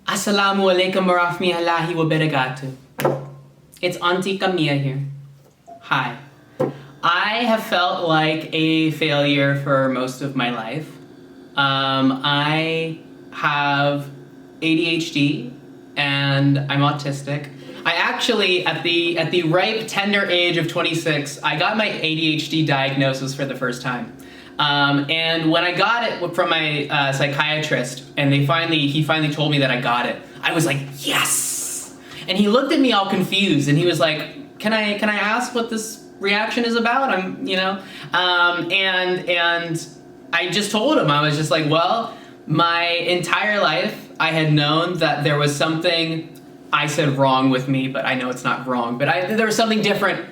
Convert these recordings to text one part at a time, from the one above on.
Assalamu alaikum warahmatullahi wabarakatuh. It's Auntie Camilla here. Hi. I have felt like a failure for most of my life. I have ADHD and I'm autistic. I actually, at the ripe, tender age of 26, I got my ADHD diagnosis for the first time. And when I got it from my psychiatrist, and he finally told me that I got it, I was like, yes! And he looked at me all confused, and he was like, can I ask what this reaction is about? And I just told him, I was just like, well, my entire life, I had known that there was something I said wrong with me, but I know it's not wrong, but there was something different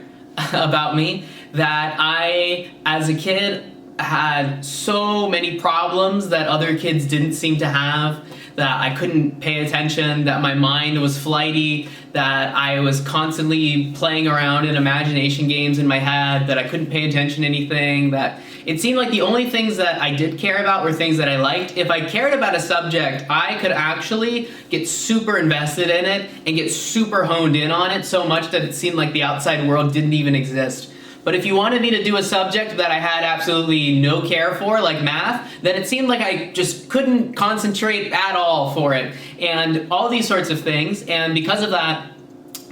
about me, that I, as a kid, had so many problems that other kids didn't seem to have, that I couldn't pay attention, that my mind was flighty, that I was constantly playing around in imagination games in my head, that I couldn't pay attention to anything, that it seemed like the only things that I did care about were things that I liked. If I cared about a subject, I could actually get super invested in it and get super honed in on it so much that it seemed like the outside world didn't even exist. But if you wanted me to do a subject that I had absolutely no care for, like math, then it seemed like I just couldn't concentrate at all for it, and all these sorts of things. And because of that,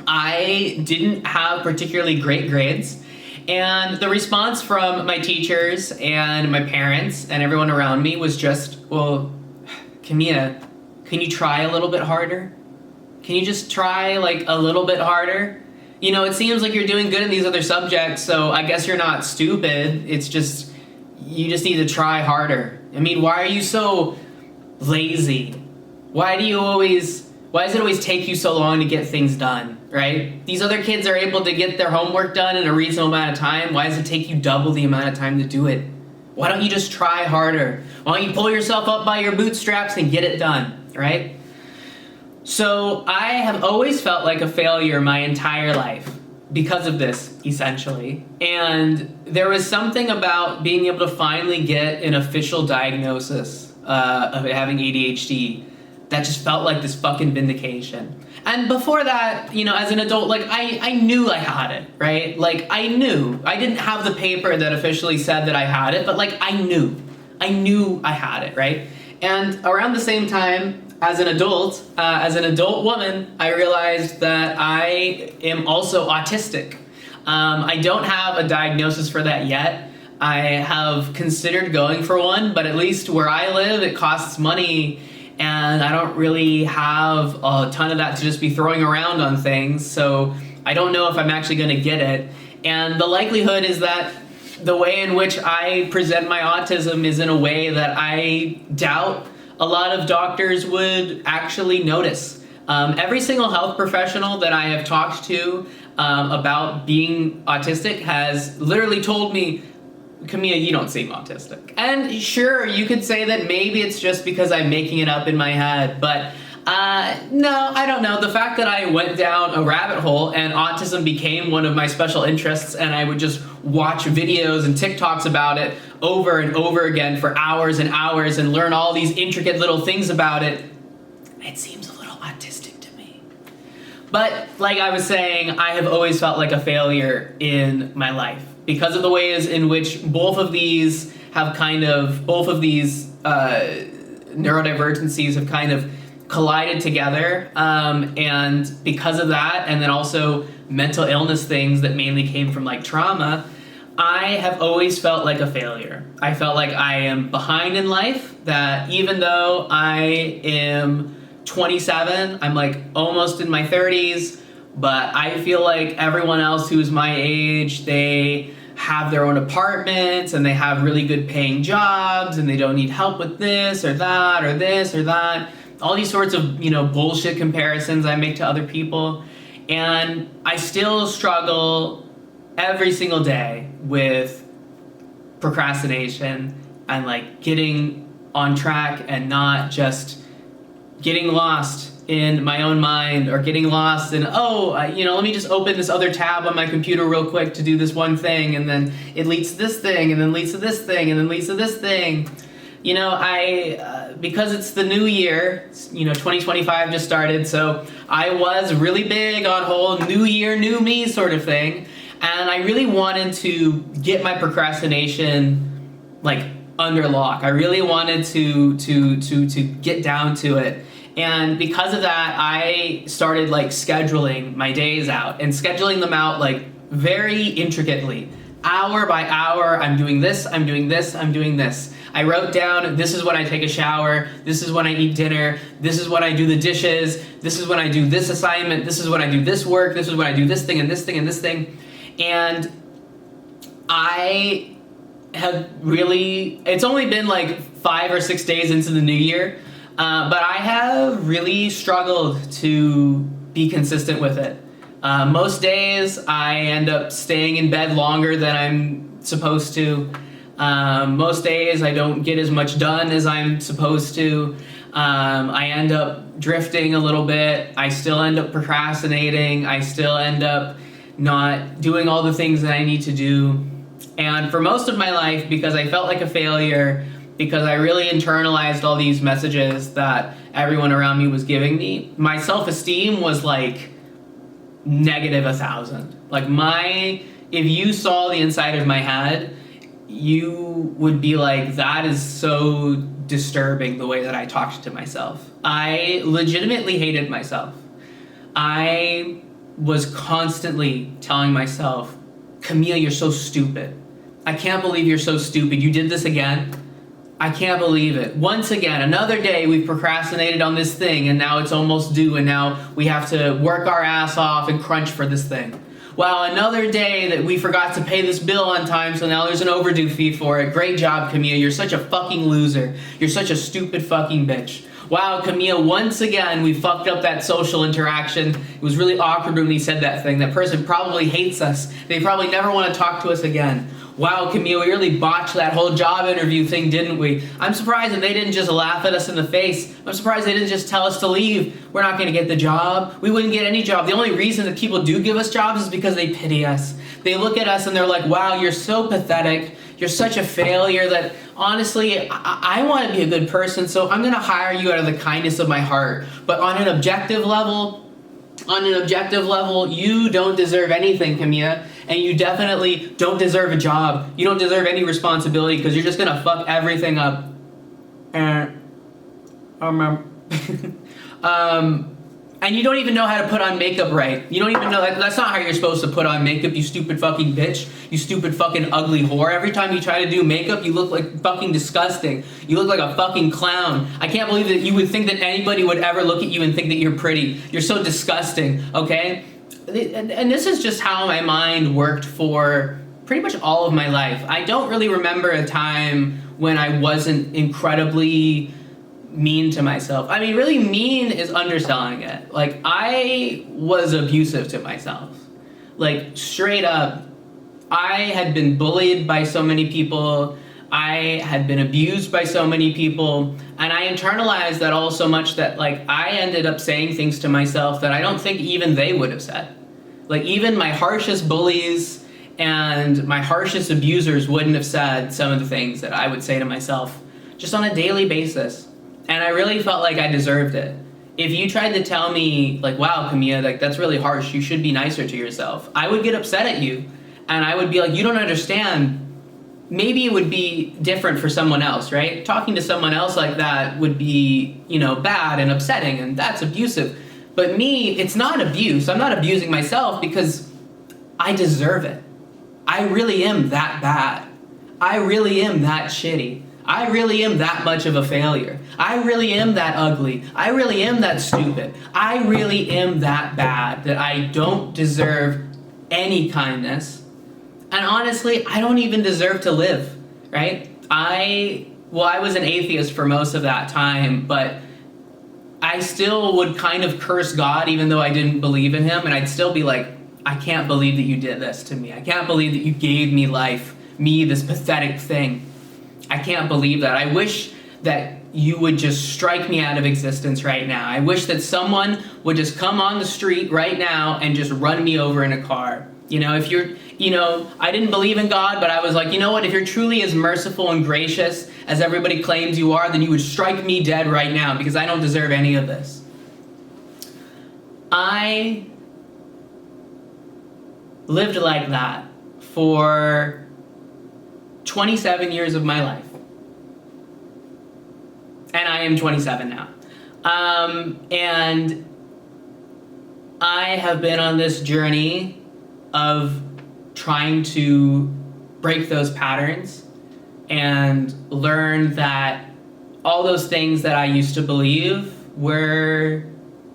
I didn't have particularly great grades. And the response from my teachers and my parents and everyone around me was just, well, Camilla, can you try a little bit harder? Can you just try like a little bit harder? You know, it seems like you're doing good in these other subjects, so I guess you're not stupid. It's just, you just need to try harder. I mean, why are you so lazy? Why does it always take you so long to get things done, right? These other kids are able to get their homework done in a reasonable amount of time. Why does it take you double the amount of time to do it? Why don't you just try harder? Why don't you pull yourself up by your bootstraps and get it done, right? So I have always felt like a failure my entire life because of this, essentially. And there was something about being able to finally get an official diagnosis of having ADHD that just felt like this fucking vindication. And before that, you know, as an adult, like I knew I had it, right? Like I knew. I didn't have the paper that officially said that I had it, but like I knew I had it, right? And around the same time, as an adult woman, I realized that I am also autistic. I don't have a diagnosis for that yet. I have considered going for one, but at least where I live, it costs money, and I don't really have a ton of that to just be throwing around on things, so I don't know if I'm actually going to get it. And the likelihood is that the way in which I present my autism is in a way that I doubt a lot of doctors would actually notice. Every single health professional that I have talked to about being autistic has literally told me, Camilla, you don't seem autistic. And sure, you could say that maybe it's just because I'm making it up in my head, but no, I don't know. The fact that I went down a rabbit hole and autism became one of my special interests, and I would just watch videos and TikToks about it over and over again for hours and hours and learn all these intricate little things about it, it seems a little autistic to me. But like I was saying, I have always felt like a failure in my life because of the ways in which both of these neurodivergencies have kind of collided together, and because of that, and then also mental illness things that mainly came from like trauma, I have always felt like a failure. I felt like I am behind in life, that even though I am 27, I'm like almost in my 30s, but I feel like everyone else who's my age, they have their own apartments and they have really good paying jobs and they don't need help with this or that or this or that. All these sorts of, you know, bullshit comparisons I make to other people. And I still struggle every single day with procrastination and like getting on track and not just getting lost in my own mind or getting lost in, let me just open this other tab on my computer real quick to do this one thing, and then it leads to this thing, and then leads to this thing, and then leads to this thing. Because it's the new year, 2025 just started, so I was really big on whole new year, new me sort of thing, and I really wanted to get my procrastination like under lock. I really wanted to get down to it. And because of that, I started like scheduling my days out and scheduling them out like very intricately. Hour by hour, I'm doing this, I'm doing this, I'm doing this. I wrote down, this is when I take a shower, this is when I eat dinner, this is when I do the dishes, this is when I do this assignment, this is when I do this work, this is when I do this thing and this thing and this thing. And I have really, it's only been like 5 or 6 days into the new year, but I have really struggled to be consistent with it. Most days I end up staying in bed longer than I'm supposed to. Most days I don't get as much done as I'm supposed to. I end up drifting a little bit. I still end up procrastinating. I still end up not doing all the things that I need to do. And for most of my life, because I felt like a failure, because I really internalized all these messages that everyone around me was giving me, my self-esteem was like negative 1,000. Like if you saw the inside of my head, you would be like, that is so disturbing the way that I talked to myself. I legitimately hated myself. I was constantly telling myself, Camille, you're so stupid. I can't believe you're so stupid. You did this again. I can't believe it. Once again, another day we've procrastinated on this thing and now it's almost due and now we have to work our ass off and crunch for this thing. Wow, another day that we forgot to pay this bill on time, so now there's an overdue fee for it. Great job, Camille. You're such a fucking loser. You're such a stupid fucking bitch. Wow, Camille, once again, we fucked up that social interaction. It was really awkward when we said that thing. That person probably hates us. They probably never want to talk to us again. Wow, Camille, we really botched that whole job interview thing, didn't we? I'm surprised that they didn't just laugh at us in the face. I'm surprised they didn't just tell us to leave. We're not going to get the job. We wouldn't get any job. The only reason that people do give us jobs is because they pity us. They look at us and they're like, wow, you're so pathetic. You're such a failure that, honestly, I want to be a good person, so I'm going to hire you out of the kindness of my heart. But on an objective level, you don't deserve anything, Camille. And you definitely don't deserve a job. You don't deserve any responsibility because you're just going to fuck everything up. And you don't even know how to put on makeup right. You don't even know, that's not how you're supposed to put on makeup, you stupid fucking bitch. You stupid fucking ugly whore. Every time you try to do makeup, you look like fucking disgusting. You look like a fucking clown. I can't believe that you would think that anybody would ever look at you and think that you're pretty. You're so disgusting, okay? And this is just how my mind worked for pretty much all of my life. I don't really remember a time when I wasn't incredibly mean to myself. I mean, really mean is underselling it. Like, I was abusive to myself. Like, straight up. I had been bullied by so many people. I had been abused by so many people. And I internalized that all so much that, like, I ended up saying things to myself that I don't think even they would have said. Like, even my harshest bullies and my harshest abusers wouldn't have said some of the things that I would say to myself just on a daily basis. And I really felt like I deserved it. If you tried to tell me, like, wow, Camille, like, that's really harsh, you should be nicer to yourself, I would get upset at you. And I would be like, you don't understand. Maybe it would be different for someone else, right? Talking to someone else like that would be, bad and upsetting, and that's abusive. But me, it's not abuse. I'm not abusing myself because I deserve it. I really am that bad. I really am that shitty. I really am that much of a failure. I really am that ugly. I really am that stupid. I really am that bad that I don't deserve any kindness. And honestly, I don't even deserve to live, right? I was an atheist for most of that time, but I still would kind of curse God even though I didn't believe in him, and I'd still be like, I can't believe that you did this to me. I can't believe that you gave me life, me, this pathetic thing. I can't believe that. I wish that you would just strike me out of existence right now. I wish that someone would just come on the street right now and just run me over in a car. If you're, I didn't believe in God, but I was like, you know what, if you're truly as merciful and gracious as everybody claims you are, then you would strike me dead right now because I don't deserve any of this. I lived like that for 27 years of my life. And I am 27 now. And I have been on this journey of trying to break those patterns and learn that all those things that I used to believe were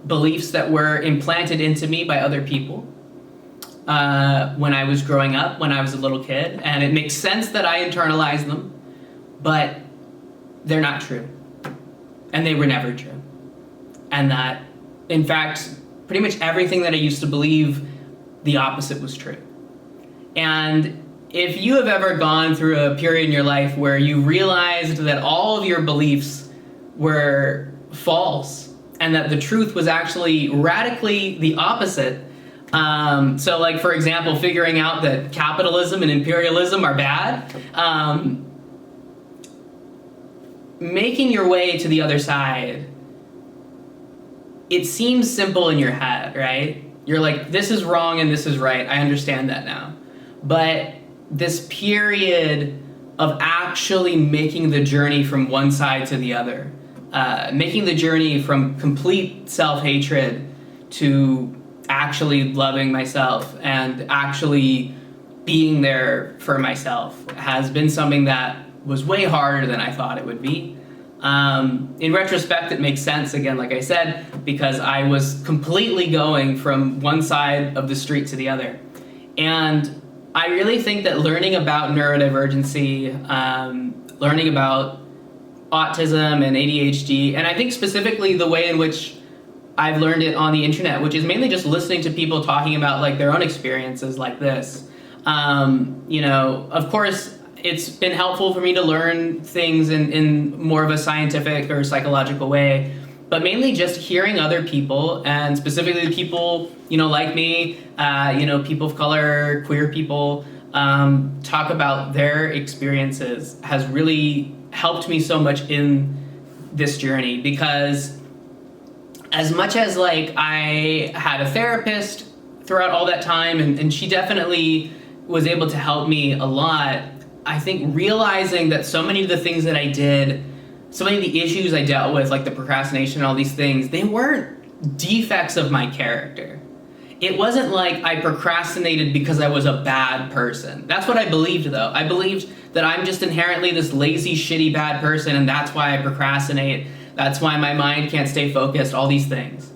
beliefs that were implanted into me by other people when I was growing up, when I was a little kid. And it makes sense that I internalized them, but they're not true. And they were never true. And that, in fact, pretty much everything that I used to believe, the opposite was true. And if you have ever gone through a period in your life where you realized that all of your beliefs were false and that the truth was actually radically the opposite, so like, for example, figuring out that capitalism and imperialism are bad, making your way to the other side, it seems simple in your head, right? You're like, this is wrong and this is right. I understand that now. But this period of actually making the journey from one side to the other, making the journey from complete self-hatred to actually loving myself and actually being there for myself has been something that was way harder than I thought it would be. In retrospect, it makes sense, again, like I said, because I was completely going from one side of the street to the other. And I really think that learning about neurodivergency, learning about autism and ADHD, and I think specifically the way in which I've learned it on the internet, which is mainly just listening to people talking about like their own experiences like this. You know, of course, it's been helpful for me to learn things in more of a scientific or psychological way, but mainly just hearing other people, and specifically people, you know, like me, you know, people of color, queer people, talk about their experiences has really helped me so much in this journey. Because as much as like I had a therapist throughout all that time, and she definitely was able to help me a lot, I think realizing that so many of the things that I did, so many of the issues I dealt with, like the procrastination and all these things, they weren't defects of my character. It wasn't like I procrastinated because I was a bad person. That's what I believed, though. I believed that I'm just inherently this lazy, shitty, bad person, and that's why I procrastinate. That's why my mind can't stay focused, all these things.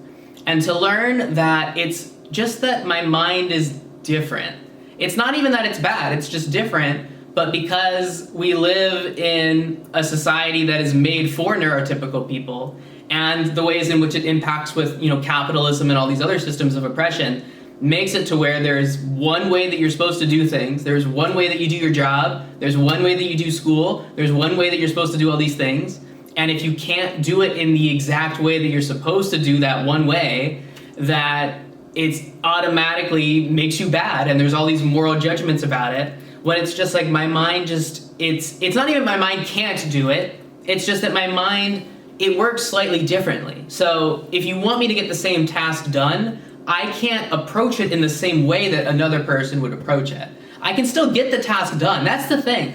And to learn that it's just that my mind is different. It's not even that it's bad, it's just different. But because we live in a society that is made for neurotypical people, and the ways in which it impacts with, you know, capitalism and all these other systems of oppression, makes it to where there's one way that you're supposed to do things, there's one way that you do your job, there's one way that you do school, there's one way that you're supposed to do all these things, and if you can't do it in the exact way that you're supposed to do that one way, that it automatically makes you bad, and there's all these moral judgments about it. When it's just like my mind just, it's not even my mind can't do it, it's just that my mind, it works slightly differently. So if you want me to get the same task done, I can't approach it in the same way that another person would approach it. I can still get the task done, that's the thing.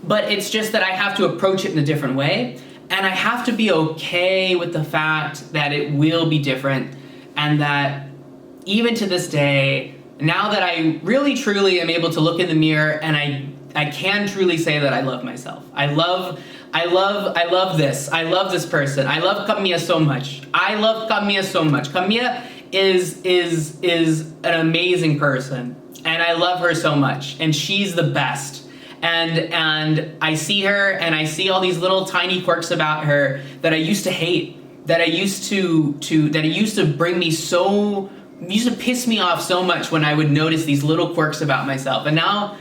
But it's just that I have to approach it in a different way, and I have to be okay with the fact that it will be different, and that even to this day, now that I really truly am able to look in the mirror and I can truly say that I love myself. I love this. I love this person. I love Kamiya so much. I love Kamiya so much. Kamiya is an amazing person, and I love her so much, and she's the best. And I see her, and I see all these little tiny quirks about her that I used to hate, that I used to bring me so, used to piss me off so much when I would notice these little quirks about myself. And now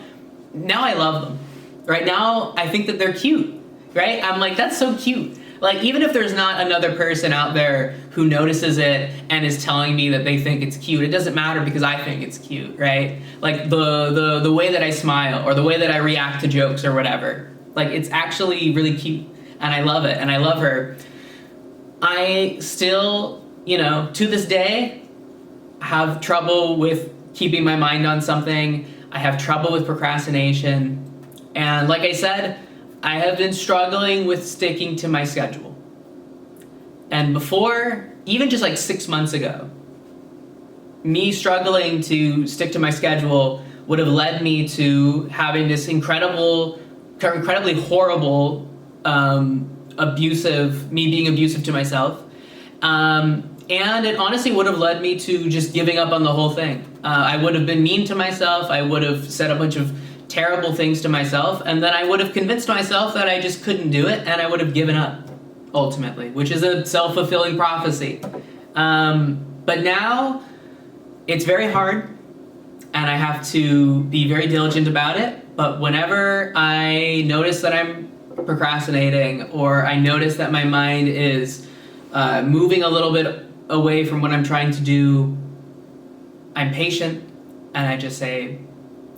I love them. Right now, I think that they're cute, right? I'm like, that's so cute. Like, even if there's not another person out there who notices it and is telling me that they think it's cute, it doesn't matter because I think it's cute, right? Like the way that I smile or the way that I react to jokes or whatever. Like, it's actually really cute. and I love it, and I love her. I still, to this day, have trouble with keeping my mind on something. I have trouble with procrastination. And like I said, I have been struggling with sticking to my schedule. And before, even just like 6 months ago, me struggling to stick to my schedule would have led me to having this incredibly horrible, being abusive to myself. And it honestly would have led me to just giving up on the whole thing. I would have been mean to myself. I would have said a bunch of terrible things to myself. And then I would have convinced myself that I just couldn't do it. And I would have given up, ultimately, which is a self-fulfilling prophecy. But now it's very hard. And I have to be very diligent about it. But whenever I notice that I'm procrastinating, or I notice that my mind is moving a little bit away from what I'm trying to do, I'm patient, and I just say,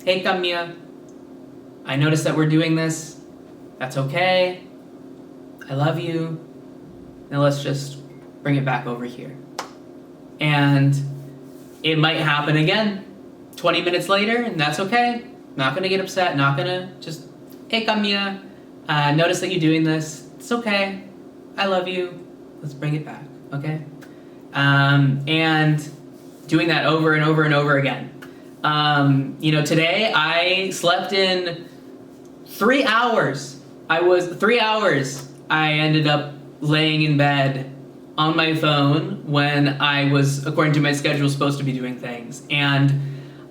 hey, Camilla, I notice that we're doing this. That's okay. I love you. Now let's just bring it back over here. And it might happen again 20 minutes later, and that's okay. Not gonna get upset, not gonna just, hey, Camilla, notice that you're doing this. It's okay. I love you. Let's bring it back, okay? And doing that over and over and over again. Today I slept in 3 hours. 3 hours. I ended up laying in bed on my phone when I was, according to my schedule, supposed to be doing things. And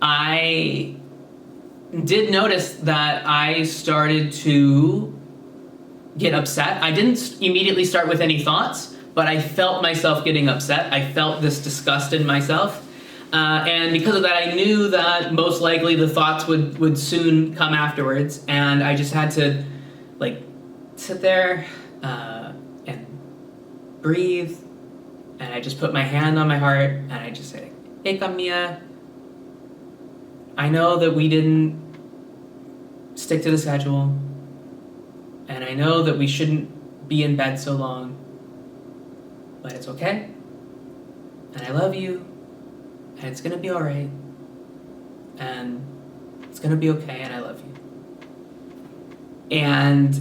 I did notice that I started to get upset. I didn't immediately start with any thoughts, but I felt myself getting upset. I felt this disgust in myself. And because of that, I knew that most likely the thoughts would soon come afterwards. And I just had to sit there and breathe. And I just put my hand on my heart and I just say, hey, Camilla, I know that we didn't stick to the schedule. And I know that we shouldn't be in bed so long. But it's okay. And I love you. And it's gonna be alright. And it's gonna be okay, and I love you. And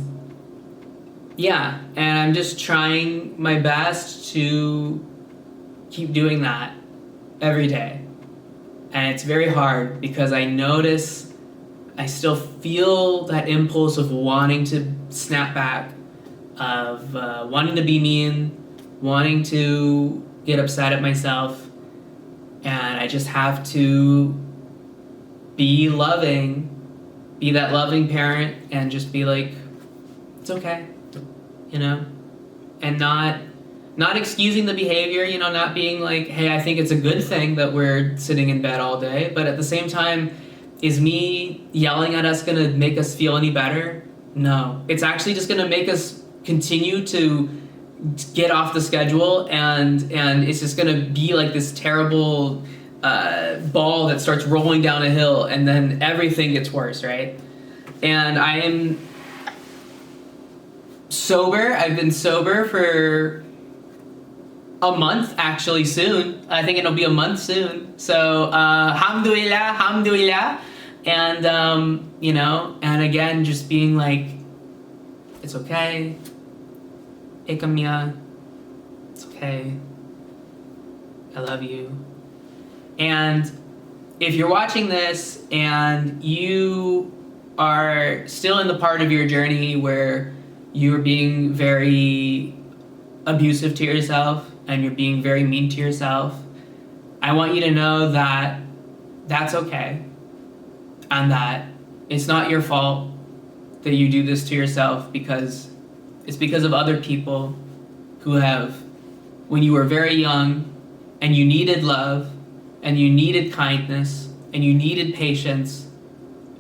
yeah, and I'm just trying my best to keep doing that every day. And it's very hard because I notice I still feel that impulse of wanting to snap back, of wanting to be mean, wanting to get upset at myself. And I just have to be loving, be that loving parent, and just be like, it's okay, and not excusing the behavior, not being like, hey, I think it's a good thing that we're sitting in bed all day, but at the same time, is me yelling at us gonna make us feel any better? No, it's actually just gonna make us continue to get off the schedule, and it's just gonna be like this terrible ball that starts rolling down a hill, and then everything gets worse, right? And I am sober. I've been sober for a month, actually, soon. I think it'll be a month soon. So, alhamdulillah. And, and again, just being like, it's okay. Hey, Camilla, it's okay. I love you. And if you're watching this and you are still in the part of your journey where you're being very abusive to yourself and you're being very mean to yourself, I want you to know that that's okay, and that it's not your fault that you do this to yourself, because it's because of other people who have, when you were very young and you needed love and you needed kindness and you needed patience,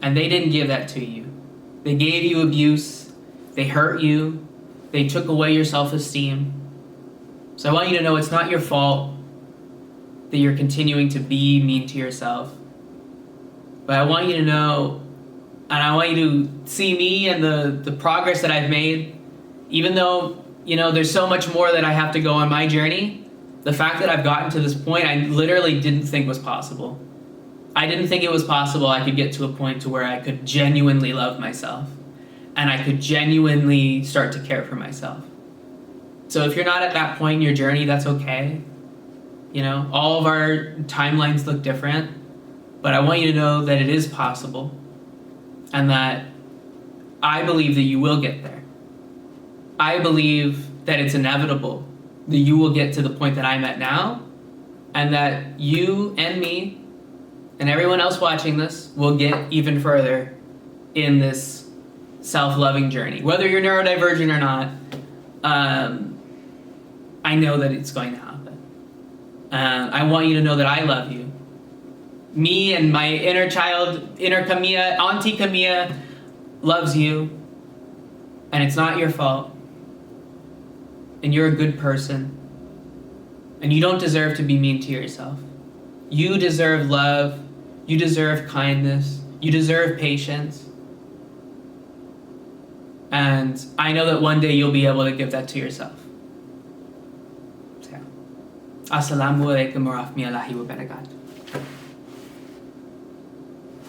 and they didn't give that to you. They gave you abuse, they hurt you, they took away your self-esteem. So I want you to know it's not your fault that you're continuing to be mean to yourself. But I want you to know, and I want you to see me and the progress that I've made, even though, you know, there's so much more that I have to go on my journey, the fact that I've gotten to this point, I literally didn't think was possible. I didn't think it was possible I could get to a point to where I could genuinely love myself and I could genuinely start to care for myself. So if you're not at that point in your journey, that's okay. You know, all of our timelines look different, but I want you to know that it is possible and that I believe that you will get there. I believe that it's inevitable that you will get to the point that I'm at now, and that you and me and everyone else watching this will get even further in this self-loving journey. Whether you're neurodivergent or not, I know that it's going to happen. I want you to know that I love you. Me and my inner child, inner Camilla, Auntie Camilla, loves you, and it's not your fault. And you're a good person. And you don't deserve to be mean to yourself. You deserve love. You deserve kindness. You deserve patience. And I know that one day you'll be able to give that to yourself. So, Assalamu alaikum wa rahmatullahi wa barakatuh.